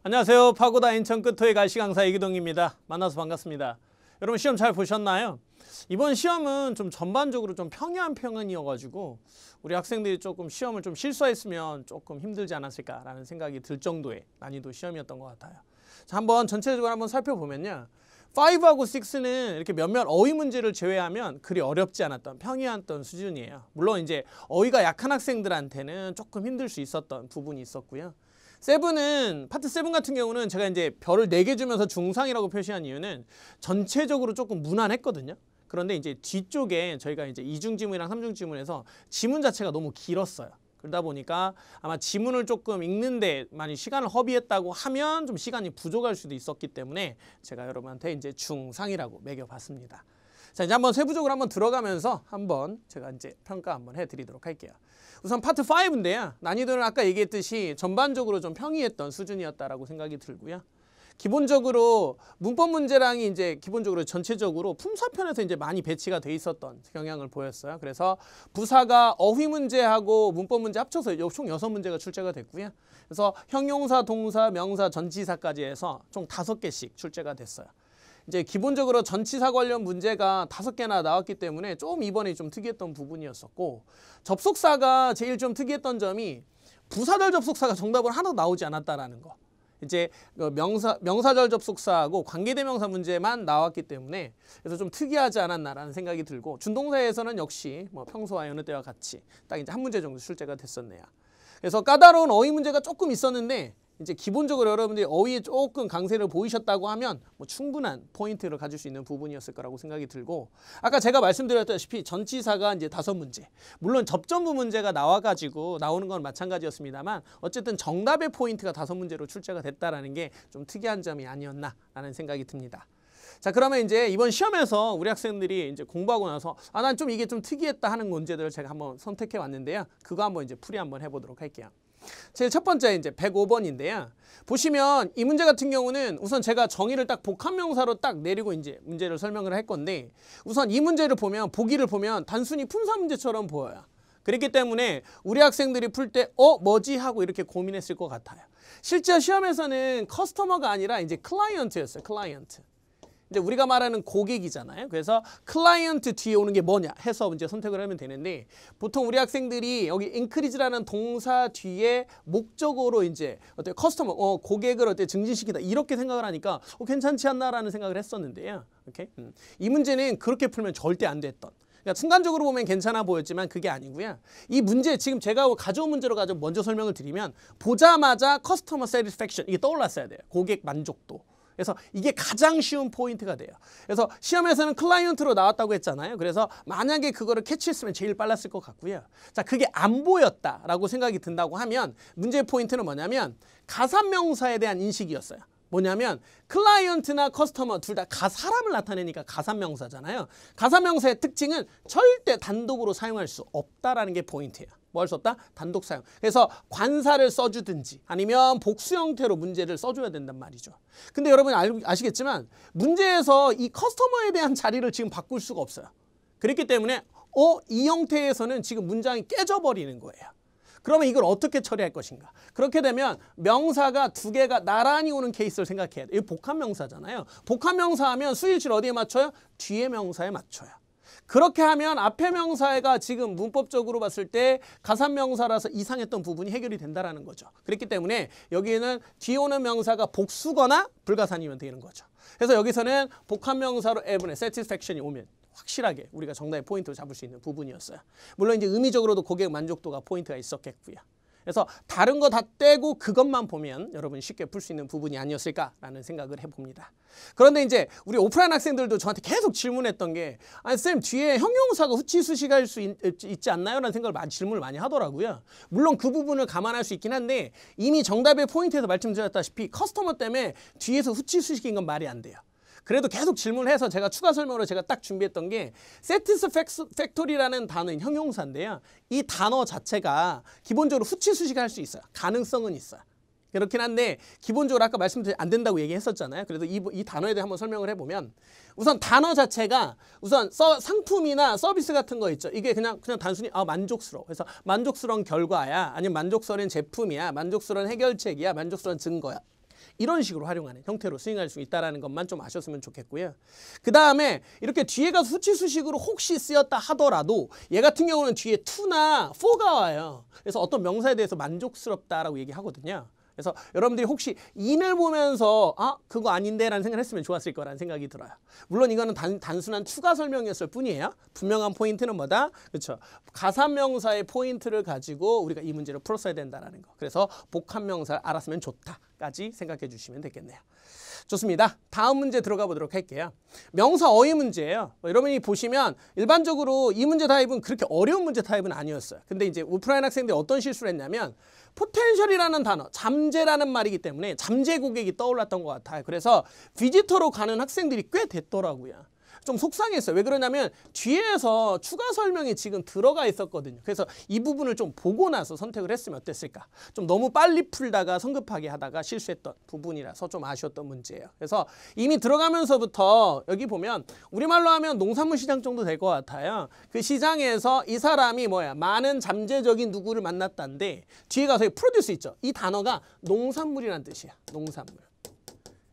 안녕하세요. 파고다 인천 끝토의 갈시 강사 이기동입니다. 만나서 반갑습니다. 여러분 시험 잘 보셨나요? 이번 시험은 좀 전반적으로 좀 평이한 편이어가지고 우리 학생들이 조금 시험을 좀 실수했으면 조금 힘들지 않았을까라는 생각이 들 정도의 난이도 시험이었던 것 같아요. 자, 한번 전체적으로 한번 살펴보면요. 5하고 6는 이렇게 몇몇 어휘 문제를 제외하면 그리 어렵지 않았던 평이했던 수준이에요. 물론 이제 어휘가 약한 학생들한테는 조금 힘들 수 있었던 부분이 있었고요. 7은 파트 7 같은 경우는 제가 이제 별을 4개 주면서 중상이라고 표시한 이유는 전체적으로 조금 무난했거든요. 그런데 이제 뒤쪽에 저희가 이제 2중 지문이랑 3중 지문에서 지문 자체가 너무 길었어요. 그러다 보니까 아마 지문을 조금 읽는데 많이 시간을 허비했다고 하면 좀 시간이 부족할 수도 있었기 때문에 제가 여러분한테 이제 중상이라고 매겨봤습니다. 자, 이제 한번 세부적으로 한번 들어가면서 한번 제가 이제 평가 한번 해드리도록 할게요. 우선 파트 5인데요. 난이도는 아까 얘기했듯이 전반적으로 좀 평이했던 수준이었다라고 생각이 들고요. 기본적으로 문법 문제랑이 이제 기본적으로 전체적으로 품사편에서 이제 많이 배치가 돼 있었던 경향을 보였어요. 그래서 부사가 어휘 문제하고 문법 문제 합쳐서 총 6문제가 출제가 됐고요. 그래서 형용사, 동사, 명사, 전치사까지 해서 총 5개씩 출제가 됐어요. 이제 기본적으로 전치사 관련 문제가 5개나 나왔기 때문에 좀 이번에 좀 특이했던 부분이었었고, 접속사가 제일 좀 특이했던 점이 부사절 접속사가 정답으로 하나도 나오지 않았다라는 거. 이제 명사절 접속사하고 관계대명사 문제만 나왔기 때문에 그래서 좀 특이하지 않았나라는 생각이 들고, 준동사에서는 역시 뭐 평소와 여느 때와 같이 딱 이제 한 문제 정도 출제가 됐었네요. 그래서 까다로운 어휘 문제가 조금 있었는데 이제 기본적으로 여러분들이 어휘에 조금 강세를 보이셨다고 하면 뭐 충분한 포인트를 가질 수 있는 부분이었을 거라고 생각이 들고, 아까 제가 말씀드렸다시피 전치사가 이제 5문제, 물론 접전부 문제가 나와가지고 나오는 건 마찬가지였습니다만 어쨌든 정답의 포인트가 5문제로 출제가 됐다라는 게 좀 특이한 점이 아니었나라는 생각이 듭니다. 자, 그러면 이제 이번 시험에서 우리 학생들이 이제 공부하고 나서 난 좀 이게 좀 특이했다 하는 문제들을 제가 한번 선택해 왔는데요. 그거 한번 이제 풀이 한번 해보도록 할게요. 제일 첫 번째 이제 105번인데요. 보시면 이 문제 같은 경우는 우선 제가 정의를 딱 복합명사로 딱 내리고 이제 문제를 설명을 할 건데, 우선 이 문제를 보면 보기를 보면 단순히 품사 문제처럼 보여요. 그렇기 때문에 우리 학생들이 풀 때 뭐지 하고 이렇게 고민했을 것 같아요. 실제 시험에서는 커스터머가 아니라 이제 클라이언트였어요. 클라이언트. 이제 우리가 말하는 고객이잖아요. 그래서 클라이언트 뒤에 오는 게 뭐냐 해서 이제 선택을 하면 되는데, 보통 우리 학생들이 여기 increase라는 동사 뒤에 목적으로 이제 어때 커스터머 고객을 어때 증진시키다 이렇게 생각을 하니까 괜찮지 않나라는 생각을 했었는데요. 오케이? 이 문제는 그렇게 풀면 절대 안 됐던. 그러니까 순간적으로 보면 괜찮아 보였지만 그게 아니고요. 이 문제 지금 제가 가져온 문제로 먼저 설명을 드리면, 보자마자 커스터머 세티스팩션 이게 떠올랐어야 돼요. 고객 만족도. 그래서 이게 가장 쉬운 포인트가 돼요. 그래서 시험에서는 클라이언트로 나왔다고 했잖아요. 그래서 만약에 그거를 캐치했으면 제일 빨랐을 것 같고요. 자, 그게 안 보였다라고 생각이 든다고 하면 문제의 포인트는 뭐냐면 가산명사에 대한 인식이었어요. 뭐냐면 클라이언트나 커스터머 둘 다 사람을 나타내니까 가산명사잖아요. 가산명사의 특징은 절대 단독으로 사용할 수 없다라는 게 포인트예요. 뭐 할 수 없다? 단독 사용. 그래서 관사를 써주든지 아니면 복수 형태로 문제를 써줘야 된단 말이죠. 근데 여러분 아시겠지만 문제에서 이 커스터머에 대한 자리를 지금 바꿀 수가 없어요. 그렇기 때문에 이 형태에서는 지금 문장이 깨져버리는 거예요. 그러면 이걸 어떻게 처리할 것인가? 그렇게 되면 명사가 2개가 나란히 오는 케이스를 생각해야 돼요. 이거 복합명사잖아요. 복합명사 하면 수일치를 어디에 맞춰요? 뒤에 명사에 맞춰요. 그렇게 하면 앞에 명사가 지금 문법적으로 봤을 때 가산명사라서 이상했던 부분이 해결이 된다는 거죠. 그렇기 때문에 여기에는 뒤에 오는 명사가 복수거나 불가산이면 되는 거죠. 그래서 여기서는 복합명사로 ever의 satisfaction이 오면 확실하게 우리가 정답의 포인트를 잡을 수 있는 부분이었어요. 물론 이제 의미적으로도 고객 만족도가 포인트가 있었겠고요. 그래서 다른 거 다 떼고 그것만 보면 여러분이 쉽게 풀 수 있는 부분이 아니었을까라는 생각을 해봅니다. 그런데 이제 우리 오프라인 학생들도 저한테 계속 질문했던 게, 아니 쌤 뒤에 형용사가 후치수식할 수 있지 않나요? 라는 생각을 질문을 많이 하더라고요. 물론 그 부분을 감안할 수 있긴 한데 이미 정답의 포인트에서 말씀드렸다시피 커스터머 때문에 뒤에서 후치수식인 건 말이 안 돼요. 그래도 계속 질문해서 제가 추가 설명으로 제가 딱 준비했던 게 satisfactory라는 단어인 형용사인데요. 이 단어 자체가 기본적으로 후치수식할 수 있어요. 가능성은 있어요. 그렇긴 한데 기본적으로 아까 말씀드린 안 된다고 얘기했었잖아요. 그래도 이 단어에 대해 한번 설명을 해보면, 우선 단어 자체가 우선 상품이나 서비스 같은 거 있죠. 이게 그냥 단순히 만족스러워. 그래서 만족스러운 결과야, 아니면 만족스러운 제품이야, 만족스러운 해결책이야, 만족스러운 증거야. 이런 식으로 활용하는 형태로 스윙할 수 있다는 것만 좀 아셨으면 좋겠고요. 그 다음에 이렇게 뒤에가 수치수식으로 혹시 쓰였다 하더라도 얘 같은 경우는 뒤에 2나 4가 와요. 그래서 어떤 명사에 대해서 만족스럽다라고 얘기하거든요. 그래서 여러분들이 혹시 인을 보면서 그거 아닌데 라는 생각을 했으면 좋았을 거라는 생각이 들어요. 물론 이거는 단순한 추가 설명이었을 뿐이에요. 분명한 포인트는 뭐다? 그렇죠. 가산명사의 포인트를 가지고 우리가 이 문제를 풀었어야 된다는 거. 그래서 복합명사를 알았으면 좋다까지 생각해 주시면 되겠네요. 좋습니다. 다음 문제 들어가 보도록 할게요. 명사 어휘 문제예요. 여러분이 보시면 일반적으로 이 문제 타입은 그렇게 어려운 문제 타입은 아니었어요. 근데 이제 오프라인 학생들이 어떤 실수를 했냐면 포텐셜이라는 단어, 잠재라는 말이기 때문에 잠재 고객이 떠올랐던 것 같아요. 그래서 비지터로 가는 학생들이 꽤 됐더라고요. 좀 속상했어요. 왜 그러냐면 뒤에서 추가 설명이 지금 들어가 있었거든요. 그래서 이 부분을 좀 보고 나서 선택을 했으면 어땠을까. 좀 너무 빨리 풀다가 성급하게 하다가 실수했던 부분이라서 좀 아쉬웠던 문제예요. 그래서 이미 들어가면서부터 여기 보면 우리말로 하면 농산물 시장 정도 될 것 같아요. 그 시장에서 이 사람이 많은 잠재적인 누구를 만났다는데 뒤에 가서 프로듀스 있죠. 이 단어가 농산물이라는 뜻이야. 농산물.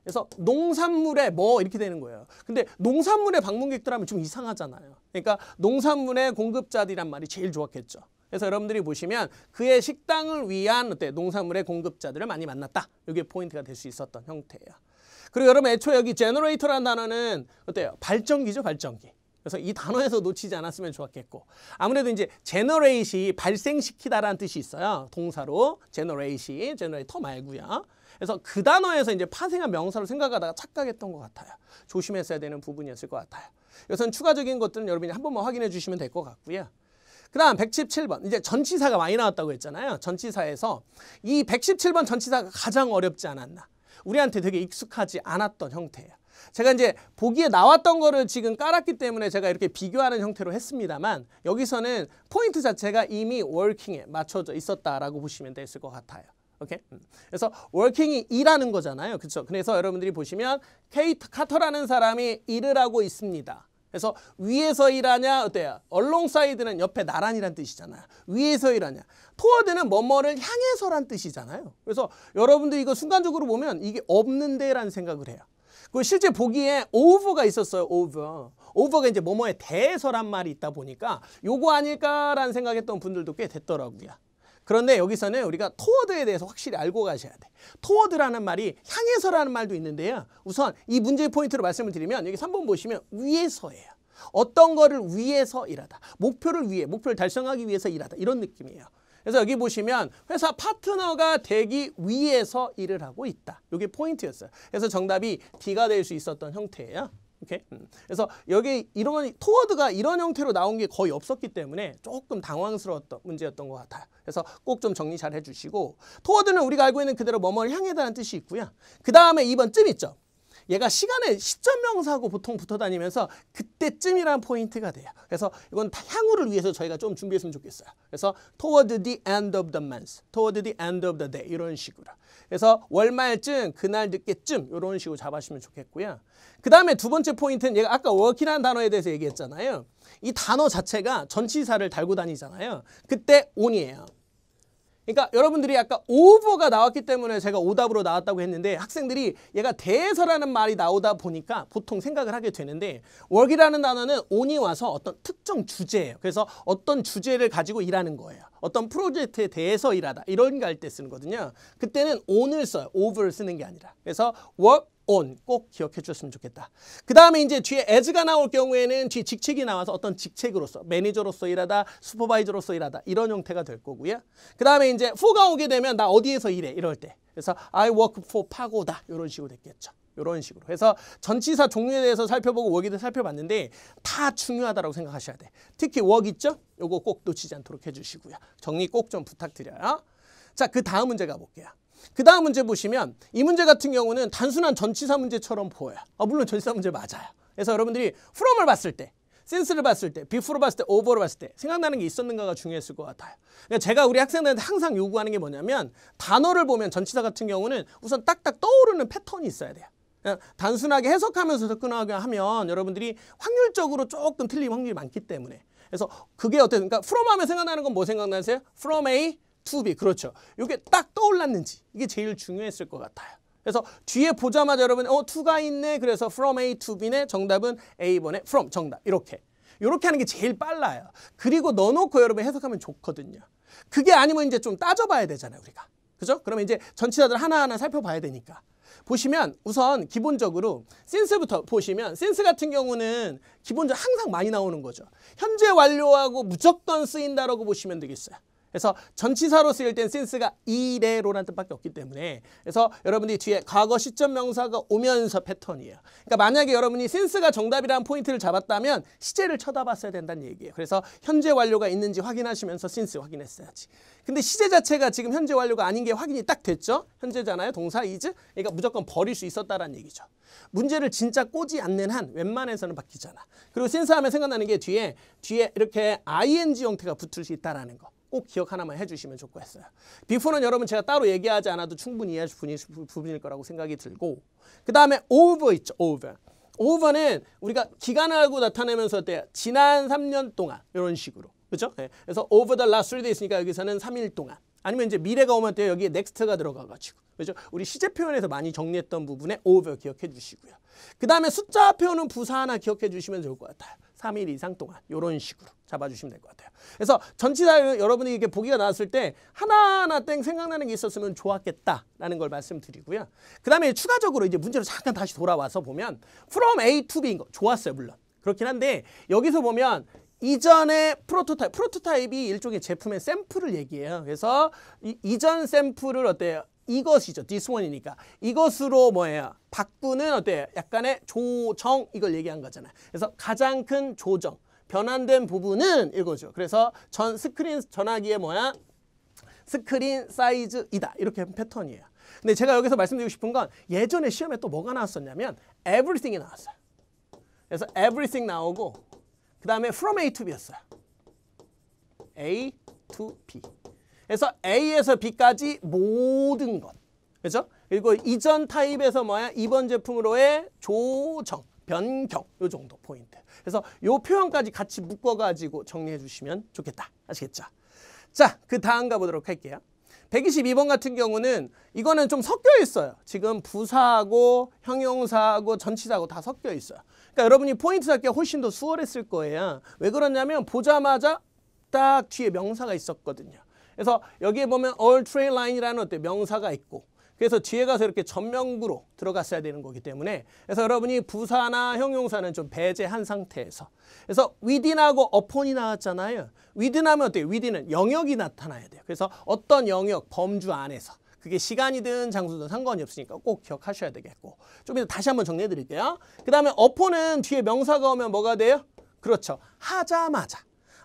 그래서 농산물에 이렇게 되는 거예요. 근데 농산물의 방문객들 하면 좀 이상하잖아요. 그러니까 농산물의 공급자들이란 말이 제일 좋았겠죠. 그래서 여러분들이 보시면 그의 식당을 위한 농산물의 공급자들을 많이 만났다. 이게 포인트가 될 수 있었던 형태예요. 그리고 여러분 애초에 여기 generator라는 단어는 어때요? 발전기죠, 발전기. 그래서 이 단어에서 놓치지 않았으면 좋았겠고 아무래도 이제 generate이 발생시키다라는 뜻이 있어요. 동사로 generator 말고요. 그래서 그 단어에서 이제 파생한 명사로 생각하다가 착각했던 것 같아요. 조심했어야 되는 부분이었을 것 같아요. 여기서는 추가적인 것들은 여러분이 한 번만 확인해 주시면 될 것 같고요. 그 다음 117번 이제 전치사가 많이 나왔다고 했잖아요. 전치사에서 이 117번 전치사가 가장 어렵지 않았나. 우리한테 되게 익숙하지 않았던 형태예요. 제가 이제 보기에 나왔던 거를 지금 깔았기 때문에 제가 이렇게 비교하는 형태로 했습니다만 여기서는 포인트 자체가 이미 working에 맞춰져 있었다라고 보시면 됐을 것 같아요. 오케이? 그래서 working이 일하는 거잖아요. 그렇죠? 그래서 여러분들이 보시면 케이트 카터라는 사람이 일을 하고 있습니다. 그래서 위에서 일하냐 어때요? alongside는 옆에 나란히란 뜻이잖아요. 위에서 일하냐. toward는 뭐뭐를 향해서란 뜻이잖아요. 그래서 여러분들 이거 순간적으로 보면 이게 없는데라는 생각을 해요. 그 실제 보기에 over가 있었어요. over가 이제 뭐뭐에 대해서란 말이 있다 보니까 요거 아닐까라는 생각했던 분들도 꽤 됐더라고요. 그런데 여기서는 우리가 toward에 대해서 확실히 알고 가셔야 돼. toward라는 말이 향해서라는 말도 있는데요. 우선 이 문제의 포인트로 말씀을 드리면 여기 3번 보시면 위해서예요. 어떤 거를 위해서 일하다. 목표를 위해, 목표를 달성하기 위해서 일하다. 이런 느낌이에요. 그래서 여기 보시면 회사 파트너가 되기 위해서 일을 하고 있다. 이게 포인트였어요. 그래서 정답이 D가 될 수 있었던 형태예요. 오케이? 그래서 여기 이런 toward가 이런 형태로 나온 게 거의 없었기 때문에 조금 당황스러웠던 문제였던 것 같아요. 그래서 꼭 좀 정리 잘 해주시고 toward는 우리가 알고 있는 그대로 뭐뭐를 향해다라는 뜻이 있고요. 그 다음에 2번 쯤 있죠. 얘가 시간에 시점 명사하고 보통 붙어 다니면서 그때쯤이라는 포인트가 돼요. 그래서 이건 향후를 위해서 저희가 좀 준비했으면 좋겠어요. 그래서 toward the end of the month, toward the end of the day 이런 식으로. 그래서 월말쯤, 그날 늦게쯤 이런 식으로 잡아주시면 좋겠고요. 그 다음에 두 번째 포인트는 얘가 아까 work이라는 단어에 대해서 얘기했잖아요. 이 단어 자체가 전치사를 달고 다니잖아요. 그때 on이에요. 그러니까 여러분들이 아까 over가 나왔기 때문에 제가 오답으로 나왔다고 했는데 학생들이 얘가 대해서라는 말이 나오다 보니까 보통 생각을 하게 되는데 work이라는 단어는 on이 와서 어떤 특정 주제예요. 그래서 어떤 주제를 가지고 일하는 거예요. 어떤 프로젝트에 대해서 일하다 이런 거 할 때 쓰는 거거든요. 그때는 on을 써요. over를 쓰는 게 아니라. 그래서 work on 꼭 기억해 주셨으면 좋겠다. 그 다음에 이제 뒤에 as가 나올 경우에는 뒤에 직책이 나와서 어떤 직책으로서 매니저로서 일하다, 슈퍼바이저로서 일하다 이런 형태가 될 거고요. 그 다음에 이제 for가 오게 되면 나 어디에서 일해 이럴 때 그래서 I work for 파고다 이런 식으로 됐겠죠. 이런 식으로. 그래서 전치사 종류에 대해서 살펴보고 work에 대해서 살펴봤는데 다 중요하다고 생각하셔야 돼. 특히 work 있죠? 요거 꼭 놓치지 않도록 해주시고요. 정리 꼭 좀 부탁드려요. 자, 그 다음 문제 가볼게요. 그 다음 문제 보시면 이 문제 같은 경우는 단순한 전치사 문제처럼 보여요. 물론 전치사 문제 맞아요. 그래서 여러분들이 from을 봤을 때, since를 봤을 때, before를 봤을 때, over를 봤을 때 생각나는 게 있었는가가 중요했을 것 같아요. 그러니까 제가 우리 학생들한테 항상 요구하는 게 뭐냐면 단어를 보면 전치사 같은 경우는 우선 딱딱 떠오르는 패턴이 있어야 돼요. 그냥 단순하게 해석하면서 접근하게 하면 여러분들이 확률적으로 조금 틀릴 확률이 많기 때문에 그래서 그게 어때요? 그러니까 from 하면 생각나는 건 뭐 생각나세요? from A to B. 그렇죠. 이게 딱 떠올랐는지 이게 제일 중요했을 것 같아요. 그래서 뒤에 보자마자 여러분 to가 있네. 그래서 from A to B네. 정답은 A번에 from 정답. 이렇게 하는 게 제일 빨라요. 그리고 넣어놓고 여러분 해석하면 좋거든요. 그게 아니면 이제 좀 따져봐야 되잖아요, 우리가. 그죠? 그러면 이제 전치사들 하나하나 살펴봐야 되니까. 보시면 우선 기본적으로 since부터 보시면 since 같은 경우는 기본적으로 항상 많이 나오는 거죠. 현재 완료하고 무조건 쓰인다라고 보시면 되겠어요. 그래서 전치사로 쓰일 땐 since가 이래로라는 뜻밖에 없기 때문에 그래서 여러분들이 뒤에 과거 시점 명사가 오면서 패턴이에요. 그러니까 만약에 여러분이 since가 정답이라는 포인트를 잡았다면 시제를 쳐다봤어야 된다는 얘기예요. 그래서 현재 완료가 있는지 확인하시면서 since 확인했어야지. 근데 시제 자체가 지금 현재 완료가 아닌 게 확인이 딱 됐죠. 현재잖아요. 동사 is. 그러니까 무조건 버릴 수 있었다라는 얘기죠. 문제를 진짜 꼬지 않는 한 웬만해서는 바뀌잖아. 그리고 since 하면 생각나는 게 뒤에 이렇게 ing 형태가 붙을 수 있다라는 거. 꼭 기억 하나만 해주시면 좋겠어요. before는 여러분 제가 따로 얘기하지 않아도 충분히 이해할 부분일 거라고 생각이 들고 그 다음에 over 있죠. over는 우리가 기간을 알고 나타내면서 어때요? 지난 3년 동안 이런 식으로. 그렇죠? 네. 그래서 over the last 3 days니까 여기서는 3일 동안. 아니면 이제 미래가 오면 또 여기에 next가 들어가가지고. 그렇죠? 우리 시제 표현에서 많이 정리했던 부분에 over 기억해 주시고요. 그 다음에 숫자 표현은 부사 하나 기억해 주시면 좋을 것 같아요. 3일 이상 동안 이런 식으로 잡아주시면 될 것 같아요. 그래서 전치사 여러분이 이렇게 보기가 나왔을 때 하나하나 땡 생각나는 게 있었으면 좋았겠다라는 걸 말씀드리고요. 그 다음에 추가적으로 이제 문제로 잠깐 다시 돌아와서 보면 from A to B인 거 좋았어요. 물론 그렇긴 한데 여기서 보면 이전의 프로토타입이 일종의 제품의 샘플을 얘기해요. 그래서 이전 샘플을 어때요? 이것이죠. this one이니까. 이것으로 뭐예요? 바꾸는 어때요? 약간의 조정 이걸 얘기한 거잖아요. 그래서 가장 큰 조정, 변환된 부분은 이거죠. 그래서 스크린 전화기의 뭐야? 스크린 사이즈이다. 이렇게 패턴이에요. 근데 제가 여기서 말씀드리고 싶은 건 예전에 시험에 또 뭐가 나왔었냐면 everything이 나왔어요. 그래서 everything 나오고 그 다음에 from A to B였어요. A to B. 그래서 A에서 B까지 모든 것. 그렇죠? 그리고 이전 타입에서 뭐야? 이번 제품으로의 조정, 변경. 요 정도 포인트. 그래서 요 표현까지 같이 묶어가지고 정리해 주시면 좋겠다. 아시겠죠? 자, 그 다음 가보도록 할게요. 122번 같은 경우는 이거는 좀 섞여 있어요. 지금 부사하고 형용사하고 전치사하고 다 섞여 있어요. 그러니까 여러분이 포인트 잡기가 훨씬 더 수월했을 거예요. 왜 그러냐면 보자마자 딱 뒤에 명사가 있었거든요. 그래서 여기에 보면 all train line이라는 어때 명사가 있고 그래서 뒤에 가서 이렇게 전명구로 들어갔어야 되는 거기 때문에 그래서 여러분이 부사나 형용사는 좀 배제한 상태에서 그래서 within하고 upon이 나왔잖아요. within 하면 어때요? within은 영역이 나타나야 돼요. 그래서 어떤 영역, 범주 안에서 그게 시간이든 장소든 상관이 없으니까 꼭 기억하셔야 되겠고 좀 이따 다시 한번 정리해 드릴게요. 그 다음에 upon은 뒤에 명사가 오면 뭐가 돼요? 그렇죠. 하자마자.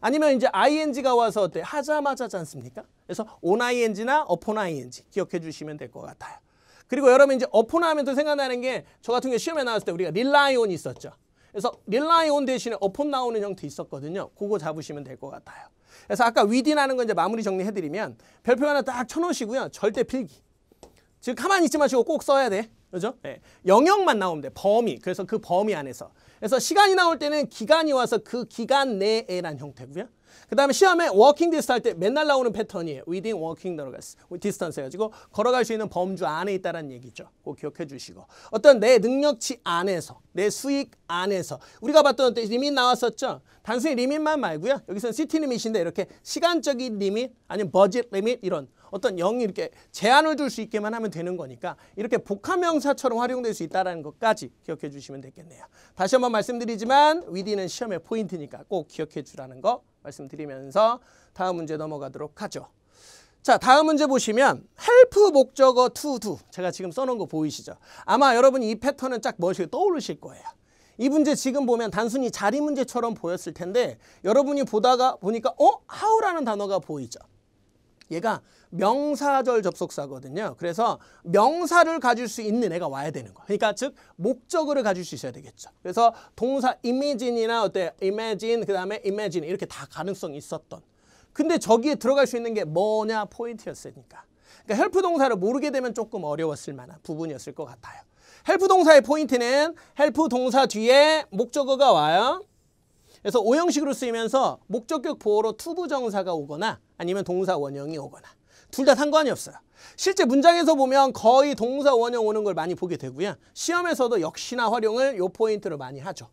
아니면 이제 ing가 와서 어때? 하자마자지 않습니까? 그래서 on ing나 upon ing 기억해 주시면 될 것 같아요. 그리고 여러분 이제 upon 하면 또 생각나는 게 저 같은 경우 시험에 나왔을 때 우리가 rely on 있었죠. 그래서 rely on 대신에 upon 나오는 형태 있었거든요. 그거 잡으시면 될 것 같아요. 그래서 아까 within 하는 거 이제 마무리 정리해 드리면 별표 하나 딱 쳐놓으시고요. 절대 필기. 지금 가만히 있지 마시고 꼭 써야 돼. 그죠? 네. 영역만 나오면 돼. 범위. 그래서 그 범위 안에서. 그래서 시간이 나올 때는 기간이 와서 그 기간 내에란 형태고요. 그 다음에 시험에 walking distance 할 때 맨날 나오는 패턴이에요. within walking distance 해가지고 걸어갈 수 있는 범주 안에 있다는 얘기죠. 꼭 기억해 주시고. 어떤 내 능력치 안에서, 내 수익 안에서. 우리가 봤던 리밋 나왔었죠. 단순히 리밋만 말고요. 여기서는 시티 리밋인데 이렇게 시간적인 리밋 아니면 버짓 리밋 이런 어떤 영이 이렇게 제한을 둘 수 있게만 하면 되는 거니까 이렇게 복합명사처럼 활용될 수 있다는 것까지 기억해 주시면 되겠네요. 다시 한번 말씀드리지만 within은 시험의 포인트니까 꼭 기억해 주라는 거 말씀드리면서 다음 문제 넘어가도록 하죠. 자, 다음 문제 보시면 help 목적어 to do 제가 지금 써놓은 거 보이시죠? 아마 여러분이 이 패턴은 쫙 머릿속에 떠오르실 거예요. 이 문제 지금 보면 단순히 자리 문제처럼 보였을 텐데 여러분이 보니까 how라는 단어가 보이죠? 얘가 명사절 접속사거든요. 그래서 명사를 가질 수 있는 애가 와야 되는 거예요. 그러니까 즉 목적어를 가질 수 있어야 되겠죠. 그래서 동사 imagine이나 imagine 그 다음에 imagine 이렇게 다 가능성이 있었던. 근데 저기에 들어갈 수 있는 게 뭐냐 포인트였으니까. 그러니까 help 동사를 모르게 되면 조금 어려웠을 만한 부분이었을 것 같아요. help 동사의 포인트는 help 동사 뒤에 목적어가 와요. 그래서 오형식으로 쓰이면서 목적격 보어로 투부정사가 오거나 아니면 동사 원형이 오거나 둘 다 상관이 없어요. 실제 문장에서 보면 거의 동사 원형 오는 걸 많이 보게 되고요. 시험에서도 역시나 활용을 요 포인트로 많이 하죠.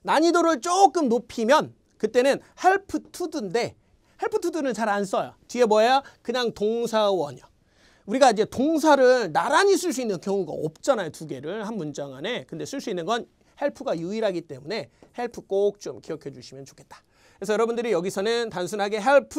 난이도를 조금 높이면 그때는 help to인데 help to는 잘 안 써요. 뒤에 뭐예요? 그냥 동사 원형. 우리가 이제 동사를 나란히 쓸 수 있는 경우가 없잖아요. 두 개를 한 문장 안에. 근데 쓸 수 있는 건 help가 유일하기 때문에 help 꼭 좀 기억해 주시면 좋겠다. 그래서 여러분들이 여기서는 단순하게 help,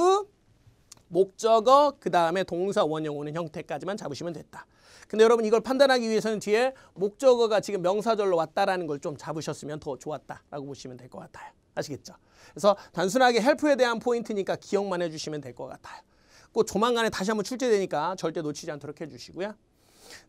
목적어, 그 다음에 동사 원형 오는 형태까지만 잡으시면 됐다. 근데 여러분 이걸 판단하기 위해서는 뒤에 목적어가 지금 명사절로 왔다라는 걸 좀 잡으셨으면 더 좋았다라고 보시면 될 것 같아요. 아시겠죠? 그래서 단순하게 help에 대한 포인트니까 기억만 해주시면 될 것 같아요. 꼭 조만간에 다시 한번 출제되니까 절대 놓치지 않도록 해주시고요.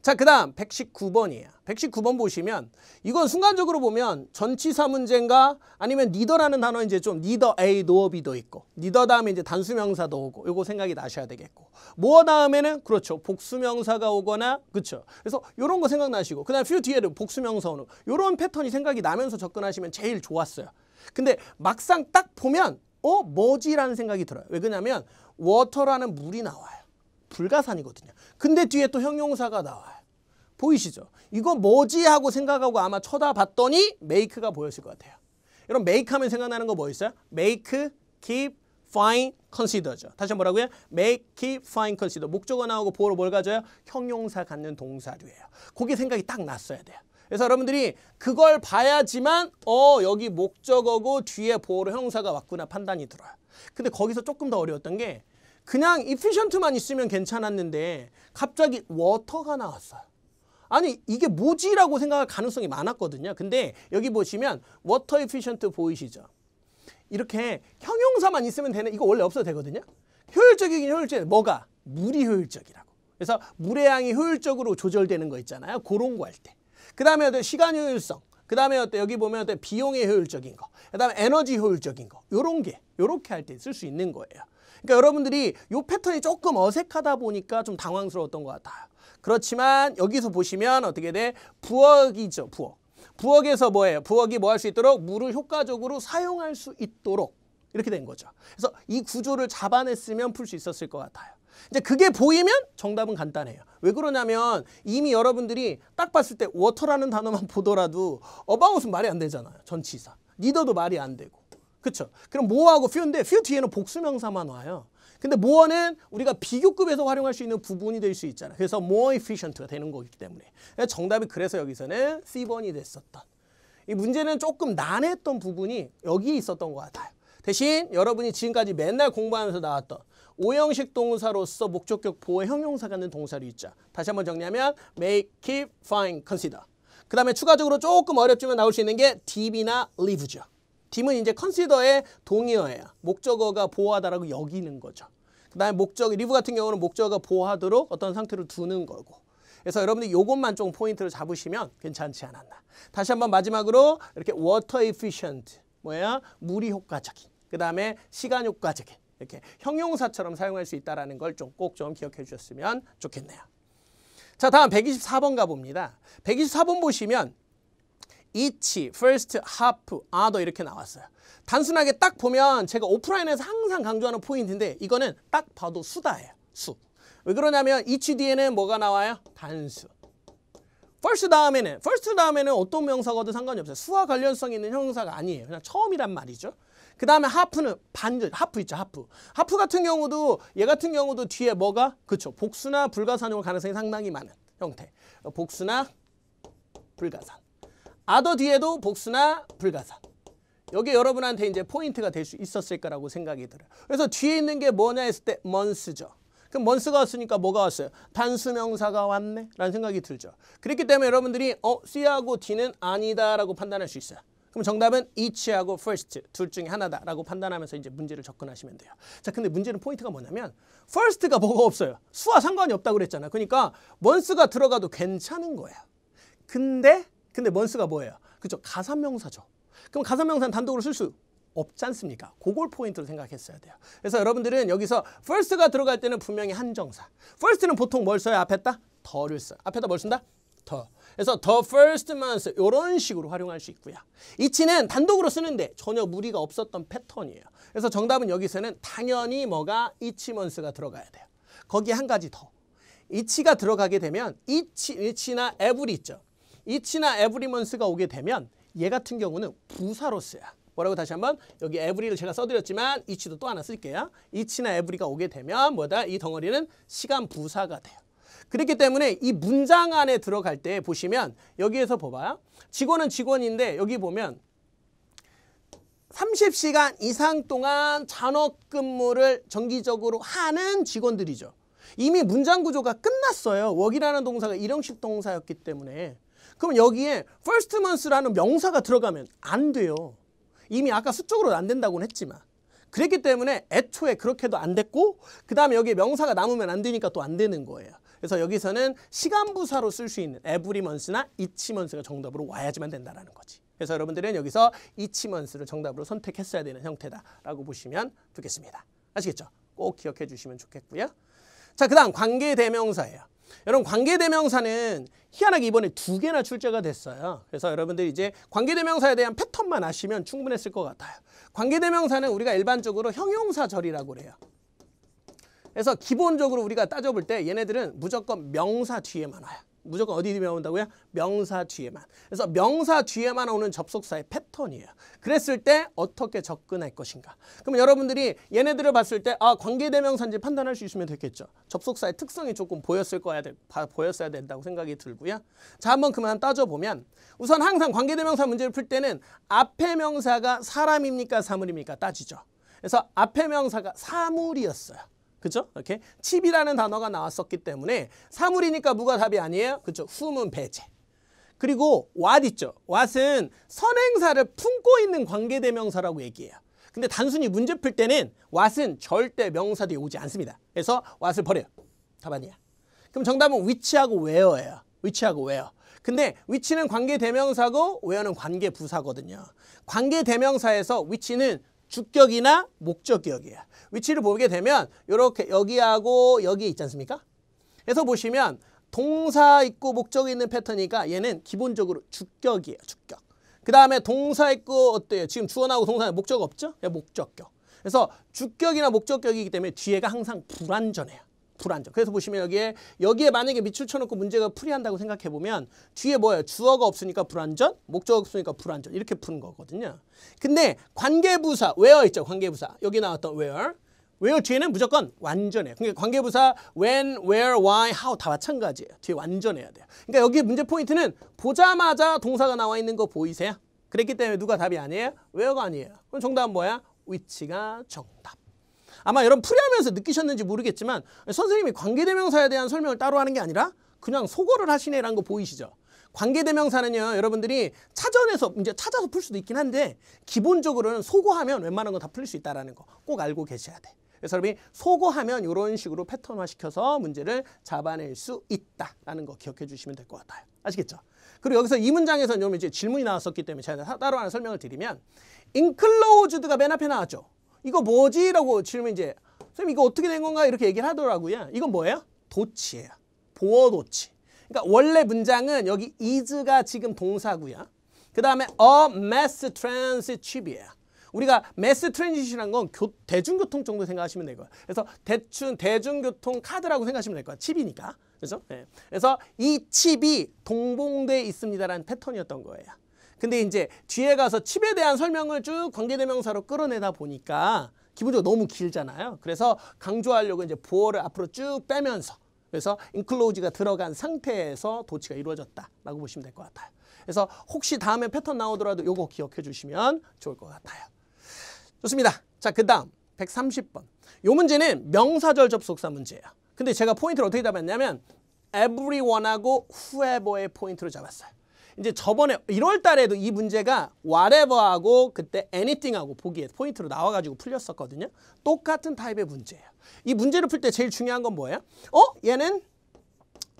자, 그 다음 119번이에요. 119번 보시면 이건 순간적으로 보면 전치사 문제인가 아니면 니더라는 단어 이제 좀 니더 A, 노어 B도 있고 니더 다음에 이제 단수명사도 오고 요거 생각이 나셔야 되겠고 모어 다음에는 그렇죠. 복수명사가 오거나 그렇죠. 그래서 요런 거 생각나시고 그 다음 few 뒤에는 복수명사 오는 요런 패턴이 생각이 나면서 접근하시면 제일 좋았어요. 근데 막상 딱 보면 뭐지라는 생각이 들어요. 왜 그러냐면 water라는 물이 나와요. 불가산이거든요. 근데 뒤에 또 형용사가 나와요. 보이시죠? 이거 뭐지 하고 생각하고 아마 쳐다봤더니 make가 보였을 것 같아요. 여러분 make 하면 생각나는 거 뭐 있어요? make, keep, find, consider죠. 다시 한번 뭐라고요? make, keep, find, consider. 목적어 나오고 보어로 뭘 가져요? 형용사 갖는 동사류예요. 거기 생각이 딱 났어야 돼요. 그래서 여러분들이 그걸 봐야지만 여기 목적어고 뒤에 보어로 형용사가 왔구나 판단이 들어요. 근데 거기서 조금 더 어려웠던 게 그냥 efficient만 있으면 괜찮았는데 갑자기 water가 나왔어요. 아니 이게 뭐지라고 생각할 가능성이 많았거든요. 근데 여기 보시면 water efficient 보이시죠? 이렇게 형용사만 있으면 되는 이거 원래 없어도 되거든요. 효율적이긴 효율적이에요. 뭐가? 물이 효율적이라고. 그래서 물의 양이 효율적으로 조절되는 거 있잖아요. 그런 거 할 때. 그 다음에 어떤 시간 효율성. 그 다음에 어떤 여기 보면 어떤 비용의 효율적인 거. 그 다음에 에너지 효율적인 거. 요런 게 요렇게 할 때 쓸 수 있는 거예요. 그러니까 여러분들이 요 패턴이 조금 어색하다 보니까 좀 당황스러웠던 것 같아요. 그렇지만 여기서 보시면 어떻게 돼? 부억이죠. 부억. 부억에서 뭐예요? 부억이 뭐 할 수 있도록 물을 효과적으로 사용할 수 있도록 이렇게 된 거죠. 그래서 이 구조를 잡아냈으면 풀 수 있었을 것 같아요. 이제 그게 보이면 정답은 간단해요. 왜 그러냐면 이미 여러분들이 딱 봤을 때 water라는 단어만 보더라도 about은 말이 안 되잖아요. 전치사. neither도 말이 안 되고. 그렇죠? 그럼 more하고 few인데 few 뒤에는 복수명사만 와요. 근데 more는 우리가 비교급에서 활용할 수 있는 부분이 될 수 있잖아요. 그래서 more efficient가 되는 거기 때문에. 정답이 그래서 여기서는 C번이 됐었던. 이 문제는 조금 난했던 부분이 여기에 있었던 것 같아요. 대신 여러분이 지금까지 맨날 공부하면서 나왔던 오형식 동사로서 목적격 보호 형용사 갖는 동사로 있죠. 다시 한번 정리하면 make, keep, find, consider. 그 다음에 추가적으로 조금 어렵지만 나올 수 있는 게 deep이나 live죠. deep은 이제 consider의 동의어예요. 목적어가 보호하다라고 여기는 거죠. 그 다음에 live 같은 경우는 목적어가 보호하도록 어떤 상태로 두는 거고. 그래서 여러분들이 이것만 좀 포인트를 잡으시면 괜찮지 않았나. 다시 한번 마지막으로 이렇게 water efficient, 뭐야? 물이 효과적인. 그 다음에 시간 효과적인. 이렇게 형용사처럼 사용할 수 있다는 걸 좀 꼭 좀 기억해 주셨으면 좋겠네요. 자, 다음 124번 가봅니다. 124번 보시면 each, first, half, other 이렇게 나왔어요. 단순하게 딱 보면 제가 오프라인에서 항상 강조하는 포인트인데 이거는 딱 봐도 수다예요. 수. 왜 그러냐면 each 뒤에는 뭐가 나와요? 단수. first 다음에는 어떤 명사가도 상관이 없어요. 수와 관련성 있는 형용사가 아니에요. 그냥 처음이란 말이죠. 그 다음에 하프는 반절, 하프 있죠, 하프. 하프 같은 경우도, 얘 같은 경우도 뒤에 뭐가? 그쵸. 복수나 불가산일 가능성이 상당히 많은 형태. 복수나 불가산. 아더 뒤에도 복수나 불가산. 여기 여러분한테 이제 포인트가 될 수 있었을 거라고 생각이 들어요. 그래서 뒤에 있는 게 뭐냐 했을 때 months죠. 그럼 months가 왔으니까 뭐가 왔어요? 단수명사가 왔네? 라는 생각이 들죠. 그렇기 때문에 여러분들이 C하고 D는 아니다라고 판단할 수 있어요. 그럼 정답은 each하고 first 둘 중에 하나다라고 판단하면서 이제 문제를 접근하시면 돼요. 자, 근데 문제는 포인트가 뭐냐면 first가 뭐가 없어요. 수와 상관이 없다고 그랬잖아요. 그러니까 months가 들어가도 괜찮은 거예요. 근데 months가 뭐예요? 그죠? 가산명사죠. 그럼 가산명사는 단독으로 쓸 수 없지 않습니까? 그걸 포인트로 생각했어야 돼요. 그래서 여러분들은 여기서 first가 들어갈 때는 분명히 한정사. first는 보통 뭘 써요? 앞에다? 더를 써요. 앞에다 뭘 쓴다? 더. 그래서 the first month 이런 식으로 활용할 수 있고요. each는 단독으로 쓰는데 전혀 무리가 없었던 패턴이에요. 그래서 정답은 여기서는 당연히 뭐가 each month가 들어가야 돼요. 거기에 한 가지 더. each가 들어가게 되면 each나 every 있죠. each나 everymonth가 오게 되면 얘 같은 경우는 부사로서야. 뭐라고 다시 한번 여기 every를 제가 써드렸지만 each도 또 하나 쓸게요. each나 every가 오게 되면 뭐다? 이 덩어리는 시간 부사가 돼요. 그렇기 때문에 이 문장 안에 들어갈 때 보시면 여기에서 봐봐요. 직원은 직원인데 여기 보면 30시간 이상 동안 잔업 근무를 정기적으로 하는 직원들이죠. 이미 문장 구조가 끝났어요. work이라는 동사가 일형식 동사였기 때문에. 그럼 여기에 first month라는 명사가 들어가면 안 돼요. 이미 아까 수적으로 안 된다고는 했지만. 그랬기 때문에 애초에 그렇게도 안 됐고 그 다음에 여기에 명사가 남으면 안 되니까 또 안 되는 거예요. 그래서 여기서는 시간부사로 쓸 수 있는 every month나 each month가 정답으로 와야지만 된다는 거지. 그래서 여러분들은 여기서 each month를 정답으로 선택했어야 되는 형태다라고 보시면 되겠습니다. 아시겠죠? 꼭 기억해 주시면 좋겠고요. 자, 그 다음 관계대명사예요. 여러분 관계대명사는 희한하게 이번에 2개나 출제가 됐어요. 그래서 여러분들 이제 관계대명사에 대한 패턴만 아시면 충분했을 것 같아요. 관계대명사는 우리가 일반적으로 형용사절이라고 그래요. 그래서 기본적으로 우리가 따져볼 때 얘네들은 무조건 명사 뒤에만 와요. 무조건 어디 뒤에만 온다고요? 명사 뒤에만. 그래서 명사 뒤에만 오는 접속사의 패턴이에요. 그랬을 때 어떻게 접근할 것인가. 그럼 여러분들이 얘네들을 봤을 때 관계대명사인지 판단할 수 있으면 됐겠죠. 접속사의 특성이 조금 보였어야 된다고 생각이 들고요. 자, 한번 그만 따져보면 우선 항상 관계대명사 문제를 풀 때는 앞에 명사가 사람입니까? 사물입니까? 따지죠. 그래서 앞에 명사가 사물이었어요. 그죠? 이렇게 칩이라는 단어가 나왔었기 때문에 사물이니까 무가 답이 아니에요. 그죠? whom은 배제. 그리고 what 있죠. what은 선행사를 품고 있는 관계대명사라고 얘기해요. 근데 단순히 문제 풀 때는 what은 절대 명사 뒤에 오지 않습니다. 그래서 what을 버려요. 답 아니야. 그럼 정답은 which하고 where예요. which하고 where. 근데 which는 관계대명사고 where는 관계부사거든요. 관계대명사에서 which는 주격이나 목적격이에요. 위치를 보게 되면 이렇게 여기하고 여기 있지 않습니까? 그래서 보시면 동사 있고 목적이 있는 패턴이니까 얘는 기본적으로 주격이에요. 주격. 그 다음에 동사 있고 어때요? 지금 주어나오고 동사에 목적 없죠? 목적격. 그래서 주격이나 목적격이기 때문에 뒤에가 항상 불완전해요. 불완전. 그래서 보시면 여기에 만약에 밑줄 쳐놓고 문제가 풀이한다고 생각해보면 뒤에 뭐예요? 주어가 없으니까 불완전, 목적 없으니까 불완전 이렇게 푸는 거거든요. 근데 관계부사, where 있죠? 관계부사. 여기 나왔던 where 뒤에는 무조건 완전해요. 그러니까 관계부사 when, where, why, how 다 마찬가지예요. 뒤에 완전해야 돼요. 그러니까 여기 문제 포인트는 보자마자 동사가 나와 있는 거 보이세요? 그랬기 때문에 누가 답이 아니에요? where가 아니에요. 그럼 정답은 뭐야? which가 정답. 아마 여러분 풀이하면서 느끼셨는지 모르겠지만 선생님이 관계대명사에 대한 설명을 따로 하는 게 아니라 그냥 소거를 하시네라는 거 보이시죠? 관계대명사는요, 여러분들이 차전에서 이제 찾아서 풀 수도 있긴 한데 기본적으로는 소거하면 웬만한 건 다 풀릴 수 있다는 거 꼭 알고 계셔야 돼. 그래서 여러분이 소거하면 이런 식으로 패턴화 시켜서 문제를 잡아낼 수 있다라는 거 기억해 주시면 될 것 같아요. 아시겠죠? 그리고 여기서 이 문장에서는 좀 이제 질문이 나왔었기 때문에 제가 따로 하나 설명을 드리면 inclosed가 맨 앞에 나왔죠. 이거 뭐지? 라고 질문 이제 선생님 이거 어떻게 된 건가? 이렇게 얘기를 하더라고요. 이건 뭐예요? 도치예요. 보어 도치. 그러니까 원래 문장은 여기 is가 지금 동사고요. 그 다음에 a mass transit chip이에요. 우리가 mass transit이라는 건 대중교통 정도 생각하시면 될 거예요. 그래서 대중교통 카드라고 생각하시면 될 거예요. 칩이니까. 그렇죠? 네. 그래서 이 칩이 동봉돼 있습니다라는 패턴이었던 거예요. 근데 이제 뒤에 가서 칩에 대한 설명을 쭉 관계대명사로 끌어내다 보니까 기본적으로 너무 길잖아요. 그래서 강조하려고 이제 보어를 앞으로 쭉 빼면서 그래서 inclose가 들어간 상태에서 도치가 이루어졌다라고 보시면 될 것 같아요. 그래서 혹시 다음에 패턴 나오더라도 요거 기억해 주시면 좋을 것 같아요. 좋습니다. 자, 그 다음 130번. 요 문제는 명사절 접속사 문제예요. 근데 제가 포인트를 어떻게 잡았냐면 everyone하고 whoever의 포인트로 잡았어요. 이제 저번에 1월 달에도 이 문제가 whatever하고 그때 anything하고 보기에 포인트로 나와가지고 풀렸었거든요. 똑같은 타입의 문제예요. 이 문제를 풀 때 제일 중요한 건 뭐예요? 얘는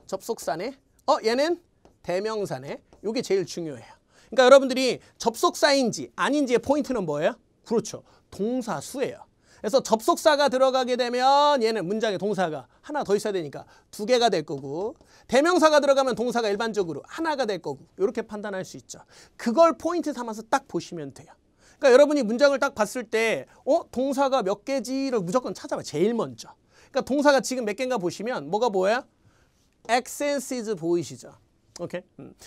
접속사네. 얘는 대명사네. 이게 제일 중요해요. 그러니까 여러분들이 접속사인지 아닌지의 포인트는 뭐예요? 그렇죠. 동사수예요. 그래서 접속사가 들어가게 되면 얘는 문장에 동사가 하나 더 있어야 되니까 2개가 될 거고 대명사가 들어가면 동사가 일반적으로 하나가 될 거고 이렇게 판단할 수 있죠. 그걸 포인트 삼아서 딱 보시면 돼요. 그러니까 여러분이 문장을 딱 봤을 때 동사가 몇 개지를 무조건 찾아봐요. 제일 먼저. 그러니까 동사가 지금 몇 개인가 보시면 뭐가 보여요? accesses 보이시죠? 오케이.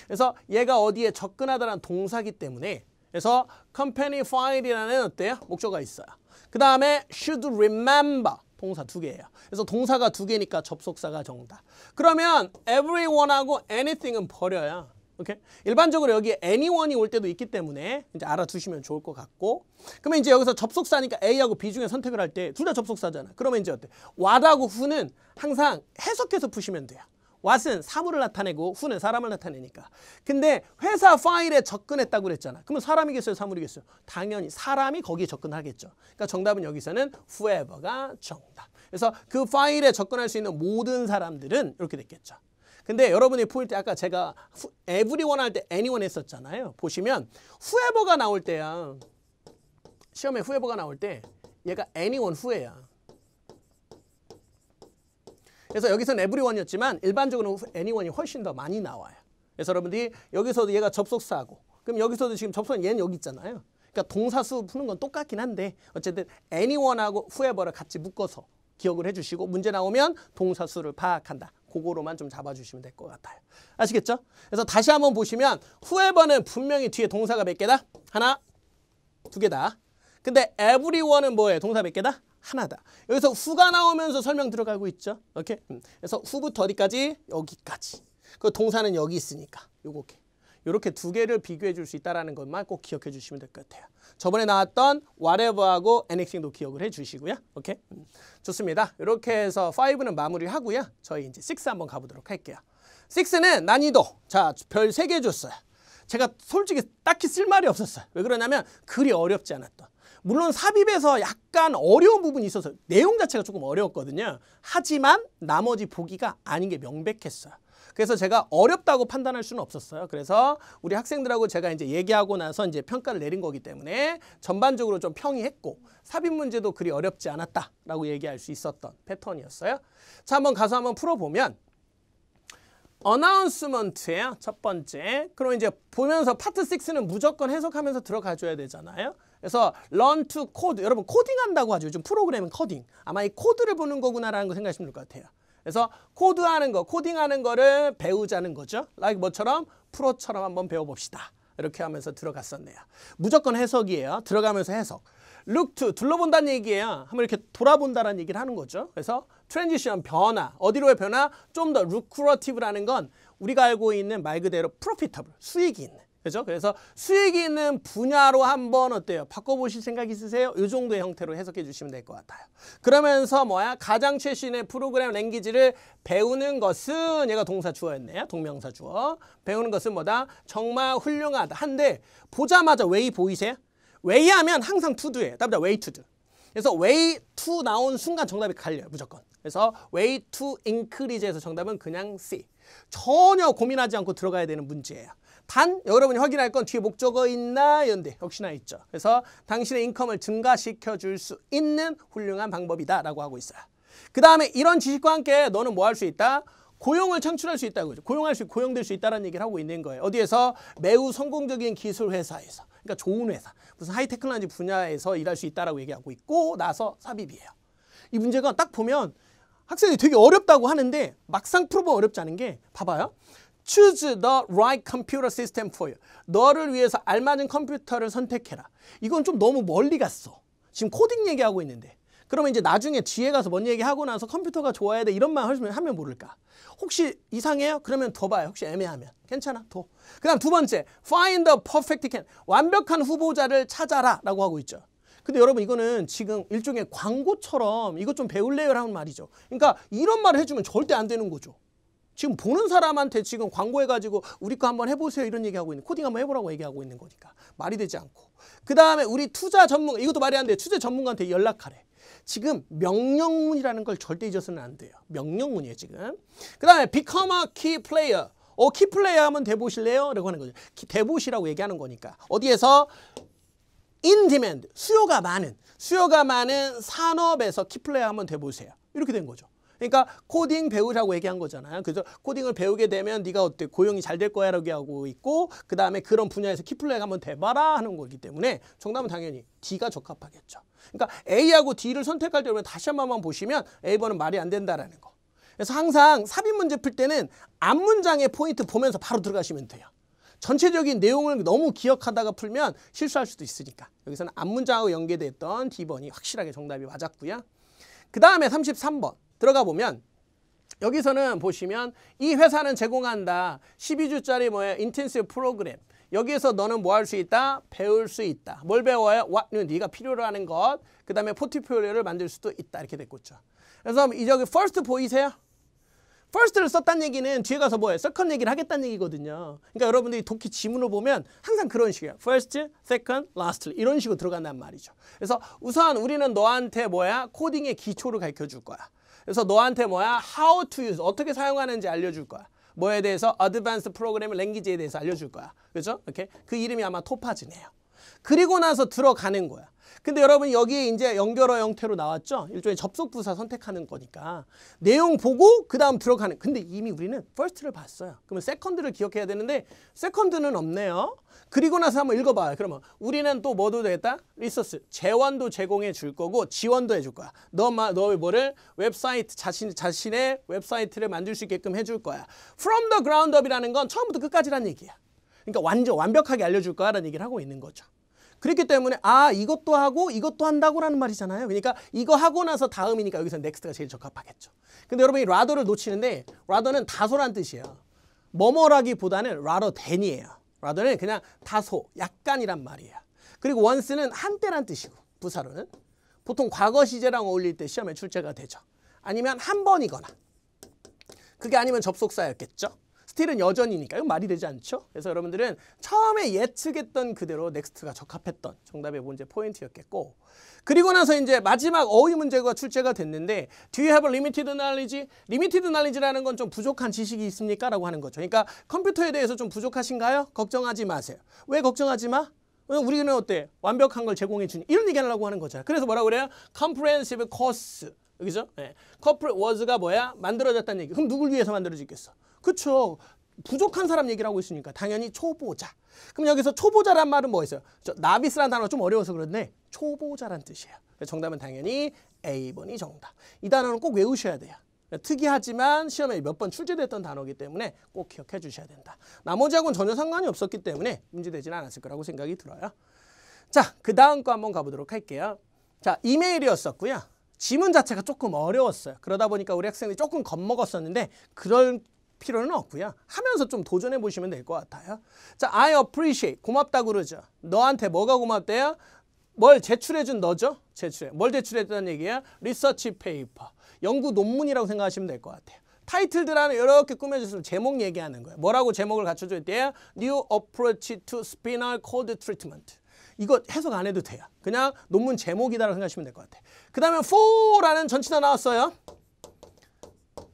그래서 얘가 어디에 접근하다라는 동사기 때문에 그래서 company file이라는 어때요? 목적어가 있어요. 그 다음에 should remember 동사 두 개예요. 그래서 동사가 두 개니까 접속사가 정답. 그러면 everyone하고 anything은 버려요. 오케이? 일반적으로 여기 anyone이 올 때도 있기 때문에 이제 알아두시면 좋을 것 같고 그러면 이제 여기서 접속사니까 A하고 B 중에 선택을 할 때 둘 다 접속사잖아. 그러면 이제 어때? what하고 who는 항상 해석해서 푸시면 돼요. what은 사물을 나타내고 who는 사람을 나타내니까. 근데 회사 파일에 접근했다고 그랬잖아. 그러면 사람이겠어요? 사물이겠어요? 당연히 사람이 거기에 접근하겠죠. 그러니까 정답은 여기서는 whoever가 정답. 그래서 그 파일에 접근할 수 있는 모든 사람들은 이렇게 됐겠죠. 근데 여러분이 포인트 아까 제가 everyone 할 때 anyone 했었잖아요. 보시면 whoever가 나올 때야. 시험에 whoever가 나올 때 얘가 anyone who야. 그래서 여기서는 everyone이었지만 일반적으로 anyone이 훨씬 더 많이 나와요. 그래서 여러분들이 여기서도 얘가 접속사고 그럼 여기서도 지금 접속은 얘는 여기 있잖아요. 그러니까 동사수 푸는 건 똑같긴 한데 어쨌든 anyone하고 whoever를 같이 묶어서 기억을 해주시고 문제 나오면 동사수를 파악한다. 그거로만 좀 잡아주시면 될 것 같아요. 아시겠죠? 그래서 다시 한번 보시면 whoever는 분명히 뒤에 동사가 몇 개다? 하나, 두 개다. 근데 everyone은 뭐예요? 동사 몇 개다? 하나다. 여기서 who가 나오면서 설명 들어가고 있죠. 오케이? 그래서 who부터 어디까지? 여기까지. 그 동사는 여기 있으니까 요렇게. 이렇게 두 개를 비교해 줄 수 있다는 것만 꼭 기억해 주시면 될 것 같아요. 저번에 나왔던 whatever하고 anything도 기억을 해 주시고요. 오케이? 좋습니다. 이렇게 해서 5는 마무리하고요. 저희 이제 6 한번 가보도록 할게요. 6는 난이도. 자, 별 3개 줬어요. 제가 솔직히 딱히 쓸 말이 없었어요. 왜 그러냐면 글이 어렵지 않았던. 물론 삽입에서 약간 어려운 부분이 있어서 내용 자체가 조금 어려웠거든요. 하지만 나머지 보기가 아닌 게 명백했어요. 그래서 제가 어렵다고 판단할 수는 없었어요. 그래서 우리 학생들하고 제가 이제 얘기하고 나서 이제 평가를 내린 거기 때문에 전반적으로 좀 평이했고 삽입 문제도 그리 어렵지 않았다라고 얘기할 수 있었던 패턴이었어요. 자, 한번 가서 한번 풀어보면 어나운스먼트예요. 첫 번째. 그럼 이제 보면서 파트 6는 무조건 해석하면서 들어가줘야 되잖아요. 그래서 learn to code. 여러분 코딩한다고 하죠. 요즘 프로그래밍 코딩. 아마 이 코드를 보는 거구나라는 거 생각하시면 될 것 같아요. 그래서 코드하는 거, 코딩하는 거를 배우자는 거죠. like 뭐처럼 프로처럼 한번 배워봅시다. 이렇게 하면서 들어갔었네요. 무조건 해석이에요. 들어가면서 해석. look to, 둘러본다는 얘기예요. 한번 이렇게 돌아본다는 얘기를 하는 거죠. 그래서 transition, 변화. 어디로의 변화? 좀 더 lucrative라는 건 우리가 알고 있는 말 그대로 profitable, 수익이 있는. 그죠? 그래서 수익이 있는 분야로 한번 어때요? 바꿔보실 생각 있으세요? 이 정도의 형태로 해석해 주시면 될 것 같아요. 그러면서 뭐야? 가장 최신의 프로그램 랭귀지를 배우는 것은 얘가 동사 주어였네요. 동명사 주어. 배우는 것은 뭐다? 정말 훌륭하다. 한데 보자마자 way 보이세요? way 하면 항상 to do예요. 답이다. way to do. 그래서 way to 나온 순간 정답이 갈려요. 무조건. 그래서 way to increase에서 정답은 그냥 C. 전혀 고민하지 않고 들어가야 되는 문제예요. 단 여러분이 확인할 건 뒤에 목적어 있나 이런데 역시나 있죠. 그래서 당신의 인컴을 증가시켜 줄 수 있는 훌륭한 방법이다라고 하고 있어요. 그 다음에 이런 지식과 함께 너는 뭐 할 수 있다? 고용을 창출할 수 있다고 그러죠. 고용될 수 있다는 얘기를 하고 있는 거예요. 어디에서? 매우 성공적인 기술 회사에서. 그러니까 좋은 회사. 무슨 하이테크놀로지 분야에서 일할 수 있다라고 얘기하고 있고 나서 삽입이에요. 이 문제가 딱 보면 학생이 되게 어렵다고 하는데 막상 풀어보면 어렵지 않은 게 봐봐요. Choose the right computer system for you. 너를 위해서 알맞은 컴퓨터를 선택해라. 이건 좀 너무 멀리 갔어. 지금 코딩 얘기하고 있는데. 그러면 이제 나중에 뒤에 가서 뭔 얘기하고 나서 컴퓨터가 좋아야 돼. 이런 말 하면 모를까. 혹시 이상해요? 그러면 더 봐요. 혹시 애매하면. 괜찮아. 더. 그 다음 두 번째. Find the perfect candidate. 완벽한 후보자를 찾아라. 라고 하고 있죠. 근데 여러분 이거는 지금 일종의 광고처럼 이것 좀 배울래요? 라는 말이죠. 그러니까 이런 말을 해주면 절대 안 되는 거죠. 지금 보는 사람한테 지금 광고해가지고 우리 거 한번 해보세요 이런 얘기하고 있는 코딩 한번 해보라고 얘기하고 있는 거니까 말이 되지 않고 그 다음에 우리 투자 전문가 이것도 말이 안 돼. 투자 전문가한테 연락하래. 지금 명령문이라는 걸 절대 잊어서는 안 돼요. 명령문이에요 지금. 그 다음에 become a key player. key player 한번 돼보실래요? 라고 하는 거죠. 돼보시라고 얘기하는 거니까. 어디에서? in demand. 수요가 많은 산업에서 key player 한번 돼보세요. 이렇게 된 거죠. 그러니까 코딩 배우라고 얘기한 거잖아요. 그래서 코딩을 배우게 되면 네가 어때 고용이 잘 될 거야 라고 하고 있고 그 다음에 그런 분야에서 키플레이가 한번 돼봐라 하는 거기 때문에 정답은 당연히 D가 적합하겠죠. 그러니까 A하고 D를 선택할 때 다시 한 번만 보시면 A번은 말이 안 된다라는 거. 그래서 항상 삽입 문제 풀 때는 앞문장의 포인트 보면서 바로 들어가시면 돼요. 전체적인 내용을 너무 기억하다가 풀면 실수할 수도 있으니까. 여기서는 앞문장하고 연계됐던 D번이 확실하게 정답이 맞았고요. 그 다음에 33번 들어가 보면 여기서는 보시면 이 회사는 제공한다. 12주짜리 뭐예요? 인텐시브 프로그램. 여기에서 너는 뭐 할 수 있다? 배울 수 있다. 뭘 배워요? What new? 네가 필요로 하는 것. 그 다음에 포트폴리오를 만들 수도 있다. 이렇게 됐겠죠. 그래서 이 저기 first 보이세요? first를 썼다는 얘기는 뒤에 가서 뭐예요? second 얘기를 하겠다는 얘기거든요. 그러니까 여러분들이 독해 지문을 보면 항상 그런 식이에요. first, second, last 이런 식으로 들어간단 말이죠. 그래서 우선 우리는 너한테 뭐야? 코딩의 기초를 가르쳐 줄 거야. 그래서 너한테 뭐야? how to use, 어떻게 사용하는지 알려줄 거야. 뭐에 대해서? advanced program language에 대해서 알려줄 거야. 그죠? 이렇게 그 이름이 아마 토파즈네요. 그리고 나서 들어가는 거야. 근데 여러분 여기에 이제 연결어 형태로 나왔죠? 일종의 접속부사 선택하는 거니까 내용 보고 그 다음 들어가는. 근데 이미 우리는 first를 봤어요. 그러면 second를 기억해야 되는데 second는 없네요. 그리고 나서 한번 읽어봐요. 그러면 우리는 또 뭐도 되겠다? 리소스, 재원도 제공해 줄 거고 지원도 해줄 거야. 너의 뭐를? 웹사이트, 자신의 웹사이트를 만들 수 있게끔 해줄 거야. From the ground up이라는 건 처음부터 끝까지란 얘기야. 그러니까 완벽하게 알려줄 거야라는 얘기를 하고 있는 거죠. 그렇기 때문에 이것도 하고 이것도 한다고라는 말이잖아요. 그러니까 이거 하고 나서 다음이니까 여기서 넥스트가 제일 적합하겠죠. 근데 여러분이 rather를 놓치는데 rather는 다소란 뜻이에요. 뭐뭐라기보다는 rather than이에요. rather는 그냥 다소, 약간이란 말이에요. 그리고 once는 한때란 뜻이고 부사로는 보통 과거 시제랑 어울릴 때 시험에 출제가 되죠. 아니면 한 번이거나 그게 아니면 접속사였겠죠. 스틸은 여전이니까 이건 말이 되지 않죠? 그래서 여러분들은 처음에 예측했던 그대로 넥스트가 적합했던 정답의 문제 포인트였겠고 그리고 나서 이제 마지막 어휘 문제가 출제가 됐는데 Do you have a limited knowledge? limited knowledge라는 건 좀 부족한 지식이 있습니까? 라고 하는 거죠. 그러니까 컴퓨터에 대해서 좀 부족하신가요? 걱정하지 마세요. 왜 걱정하지 마? 우리는 어때? 완벽한 걸 제공해 주니 이런 얘기 하려고 하는 거잖아요. 그래서 뭐라고 그래요? Comprehensive course. 그죠? 네. corporate was가 뭐야? 만들어졌다는 얘기. 그럼 누굴 위해서 만들어지겠어? 그렇죠. 부족한 사람 얘기를 하고 있으니까 당연히 초보자. 그럼 여기서 초보자란 말은 뭐 있어요? 나비스라는 단어가 좀 어려워서 그런데 초보자란 뜻이에요. 정답은 당연히 A번이 정답. 이 단어는 꼭 외우셔야 돼요. 특이하지만 시험에 몇 번 출제됐던 단어이기 때문에 꼭 기억해 주셔야 된다. 나머지하고는 전혀 상관이 없었기 때문에 문제되지는 않았을 거라고 생각이 들어요. 자, 그 다음 거 한번 가보도록 할게요. 자, 이메일이었었고요. 지문 자체가 조금 어려웠어요. 그러다 보니까 우리 학생들이 조금 겁먹었었는데 그럴 필요는 없고요. 하면서 좀 도전해 보시면 될 것 같아요. 자, I appreciate. 고맙다고 그러죠. 너한테 뭐가 고맙대요? 뭘 제출해 준 너죠? 제출해. 뭘 제출했다는 얘기야? 리서치 페이퍼. 연구 논문이라고 생각하시면 될 것 같아요. 타이틀들하는 이렇게 꾸며줬으면 제목 얘기하는 거예요. 뭐라고 제목을 갖춰줬대요? New approach to spinal cord treatment. 이거 해석 안 해도 돼요. 그냥 논문 제목이다라고 생각하시면 될 것 같아요. 그 다음에 for라는 전치사 나왔어요.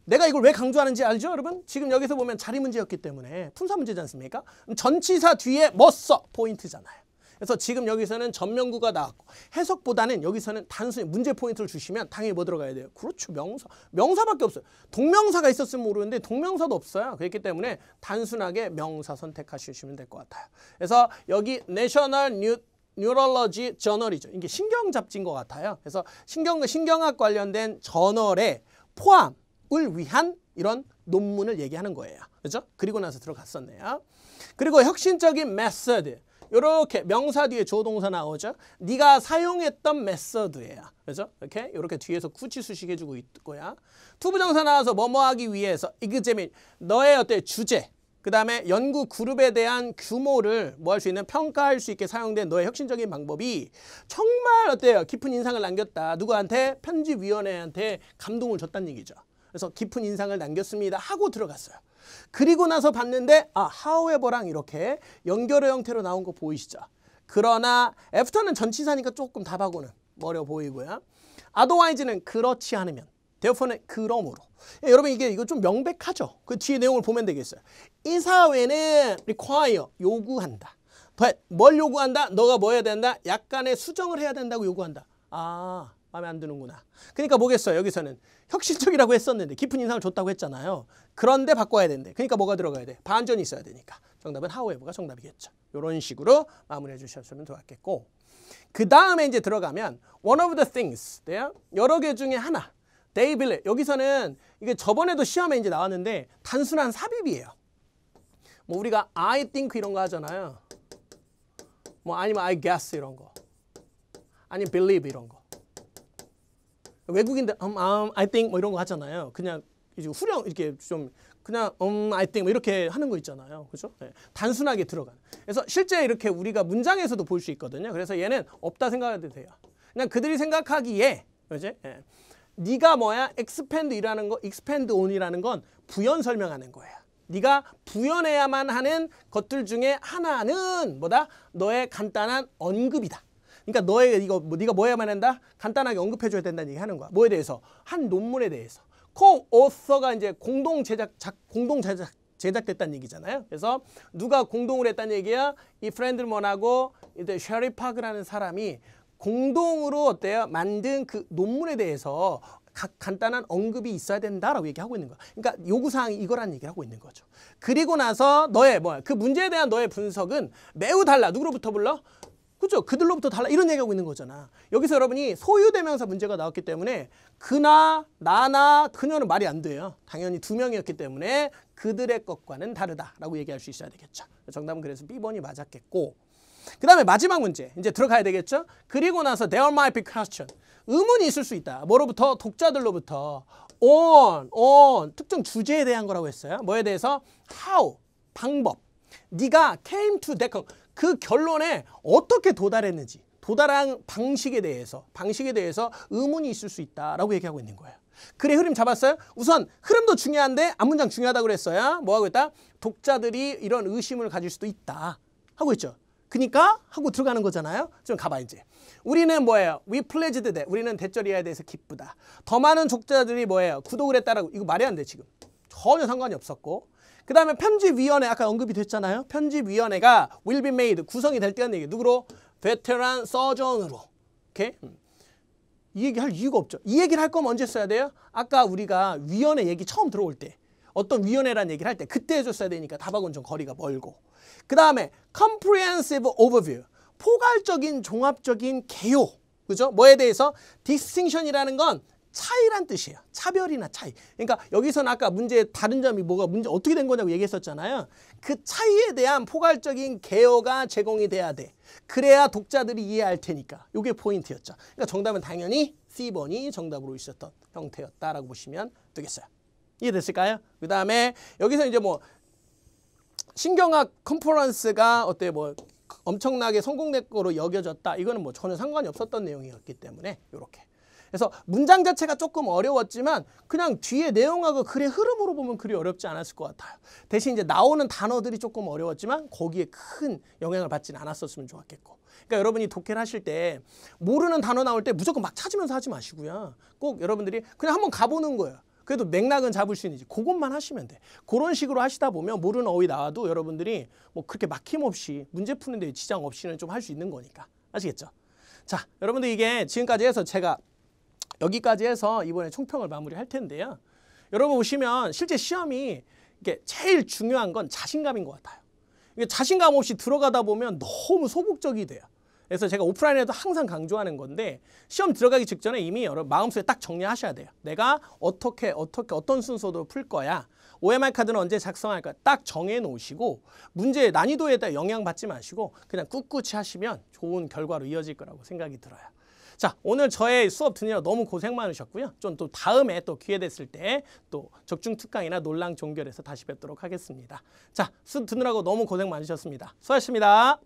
내가 이걸 왜 강조하는지 알죠, 여러분? 지금 여기서 보면 자리 문제였기 때문에 품사 문제지 않습니까? 전치사 뒤에 뭐 써? 포인트잖아요. 그래서 지금 여기서는 전명구가 나왔고 해석보다는 여기서는 단순히 문제 포인트를 주시면 당연히 뭐 들어가야 돼요? 그렇죠, 명사. 명사밖에 없어요. 동명사가 있었으면 모르는데 동명사도 없어요. 그렇기 때문에 단순하게 명사 선택하시면 될 것 같아요. 그래서 여기 National Neurology Journal이죠. 이게 신경 잡지인 것 같아요. 그래서 신경학 관련된 저널에 포함 을 위한 이런 논문을 얘기하는 거예요. 그죠? 그리고 나서 들어갔었네요. 그리고 혁신적인 메서드. 이렇게 명사 뒤에 조동사 나오죠. 네가 사용했던 메서드예요. 그죠? 이렇게 뒤에서 구치수식 해주고 있고요. 투부정사 나와서 뭐뭐 하기 위해서 examine. 너의 어때? 주제. 그 다음에 연구 그룹에 대한 규모를 뭐 할 수 있는 평가할 수 있게 사용된 너의 혁신적인 방법이 정말 어때요? 깊은 인상을 남겼다. 누구한테? 편집위원회한테 감동을 줬다는 얘기죠. 그래서 깊은 인상을 남겼습니다 하고 들어갔어요. 그리고 나서 봤는데 however랑 이렇게 연결어 형태로 나온 거 보이시죠? 그러나 after는 전치사니까 조금 답하고는 어려 보이고요. otherwise는 그렇지 않으면, therefore는 그러므로. 여러분 이거 좀 명백하죠? 그 뒤에 내용을 보면 되겠어요. 이사회는 require, 요구한다. 뭘 요구한다? 너가 뭐 해야 된다? 약간의 수정을 해야 된다고 요구한다. 마음에 안 드는구나. 그러니까 뭐겠어요? 여기서는 혁신적이라고 했었는데 깊은 인상을 줬다고 했잖아요. 그런데 바꿔야 된대. 그러니까 뭐가 들어가야 돼? 반전이 있어야 되니까. 정답은 however가 정답이겠죠. 이런 식으로 마무리해 주셨으면 좋았겠고. 그 다음에 이제 들어가면 one of the things, 여러 개 중에 하나. They believe. 여기서는 이게 저번에도 시험에 이제 나왔는데 단순한 삽입이에요. 뭐 우리가 I think 이런 거 하잖아요. 뭐 아니면 I guess 이런 거. 아니면 believe 이런 거. 외국인들 I think 뭐 이런 거 하잖아요. 그냥 이제 후렴 이렇게 좀 그냥 I think 뭐 이렇게 하는 거 있잖아요. 그죠? 네. 단순하게 들어가는. 그래서 실제 이렇게 우리가 문장에서도 볼 수 있거든요. 그래서 얘는 없다 생각해도 돼요. 그냥 그들이 생각하기에 그지? 네. 네가 뭐야? expand on이라는 건 부연 설명하는 거예요. 네가 부연해야만 하는 것들 중에 하나는 뭐다? 너의 간단한 언급이다. 그러니까 너의 이거 네가 뭐 해야만 한다? 간단하게 언급해줘야 된다는 얘기 하는 거야. 뭐에 대해서? 한 논문에 대해서. co-author가 이제 공동 제작됐다는 얘기잖아요. 그래서 누가 공동으로 했다는 얘기야? 이 프렌들먼하고 이제 셔리 파크라는 사람이 공동으로 어때요? 만든 그 논문에 대해서 간단한 언급이 있어야 된다라고 얘기하고 있는 거야. 그러니까 요구사항이 이거라는 얘기를 하고 있는 거죠. 그리고 나서 너의 그 문제에 대한 너의 분석은 매우 달라. 누구로부터 불러? 그죠? 그들로부터 달라. 이런 얘기하고 있는 거잖아. 여기서 여러분이 소유대명사 문제가 나왔기 때문에 그나, 나나, 그녀는 말이 안 돼요. 당연히 두 명이었기 때문에 그들의 것과는 다르다라고 얘기할 수 있어야 되겠죠. 정답은 그래서 B번이 맞았겠고, 그 다음에 마지막 문제 이제 들어가야 되겠죠. 그리고 나서 there might be question. 의문이 있을 수 있다. 뭐로부터? 독자들로부터. on 특정 주제에 대한 거라고 했어요. 뭐에 대해서? how 방법. 네가 came to that 그 결론에 어떻게 도달했는지, 도달한 방식에 대해서 의문이 있을 수 있다라고 얘기하고 있는 거예요. 그래, 흐름 잡았어요? 우선 흐름도 중요한데 앞문장 중요하다고 그랬어요. 뭐 하고 있다? 독자들이 이런 의심을 가질 수도 있다 하고 있죠. 그러니까 하고 들어가는 거잖아요. 좀 가봐 이제. 우리는 뭐예요? We pleased that. 우리는 대절이야에 대해서 기쁘다. 더 많은 독자들이 뭐예요? 구독을 했다라고. 이거 말이 안 돼 지금. 전혀 상관이 없었고. 그 다음에 편집위원회 아까 언급이 됐잖아요. 편집위원회가 will be made 구성이 될 때는 얘기. 누구로? 베테랑 서전으로. 오케이? 이 얘기 할 이유가 없죠. 이 얘기를 할 거면 언제 써야 돼요? 아까 우리가 위원회 얘기 처음 들어올 때 어떤 위원회라는 얘기를 할 때 그때 해줬어야 되니까 답하고는 좀 거리가 멀고. 그 다음에 comprehensive overview 포괄적인 종합적인 개요. 그죠? 뭐에 대해서? distinction이라는 건 차이란 뜻이에요. 차별이나 차이. 그러니까 여기서는 아까 문제의 다른 점이 뭐가 문제 어떻게 된 거냐고 얘기했었잖아요. 그 차이에 대한 포괄적인 개요가 제공이 돼야 돼. 그래야 독자들이 이해할 테니까. 이게 포인트였죠. 그러니까 정답은 당연히 C번이 정답으로 있었던 형태였다라고 보시면 되겠어요. 이해됐을까요? 그 다음에 여기서 이제 뭐 신경학 컨퍼런스가 어때 뭐 엄청나게 성공된 거로 여겨졌다. 이거는 뭐 전혀 상관이 없었던 내용이었기 때문에 이렇게. 그래서 문장 자체가 조금 어려웠지만 그냥 뒤에 내용하고 글의 흐름으로 보면 그리 어렵지 않았을 것 같아요. 대신 이제 나오는 단어들이 조금 어려웠지만 거기에 큰 영향을 받지는 않았었으면 좋았겠고. 그러니까 여러분이 독해를 하실 때 모르는 단어 나올 때 무조건 막 찾으면서 하지 마시고요. 꼭 여러분들이 그냥 한번 가보는 거예요. 그래도 맥락은 잡을 수 있는지 그것만 하시면 돼. 그런 식으로 하시다 보면 모르는 어휘 나와도 여러분들이 뭐 그렇게 막힘없이 문제 푸는 데 지장 없이는 좀 할 수 있는 거니까. 아시겠죠? 자, 여러분들 이게 지금까지 해서 제가 여기까지 해서 이번에 총평을 마무리할 텐데요. 여러분 보시면 실제 시험이 이게 제일 중요한 건 자신감인 것 같아요. 이게 자신감 없이 들어가다 보면 너무 소극적이 돼요. 그래서 제가 오프라인에도 항상 강조하는 건데 시험 들어가기 직전에 이미 여러분 마음속에 딱 정리하셔야 돼요. 내가 어떤 순서로 풀 거야. OMR 카드는 언제 작성할 거야. 딱 정해 놓으시고 문제의 난이도에 따라 영향받지 마시고 그냥 꿋꿋이 하시면 좋은 결과로 이어질 거라고 생각이 들어요. 자, 오늘 저의 수업 듣느라 너무 고생 많으셨고요. 좀 또 다음에 또 기회 됐을 때 또 적중특강이나 논랑 종결해서 다시 뵙도록 하겠습니다. 자, 수업 듣느라고 너무 고생 많으셨습니다. 수고하셨습니다.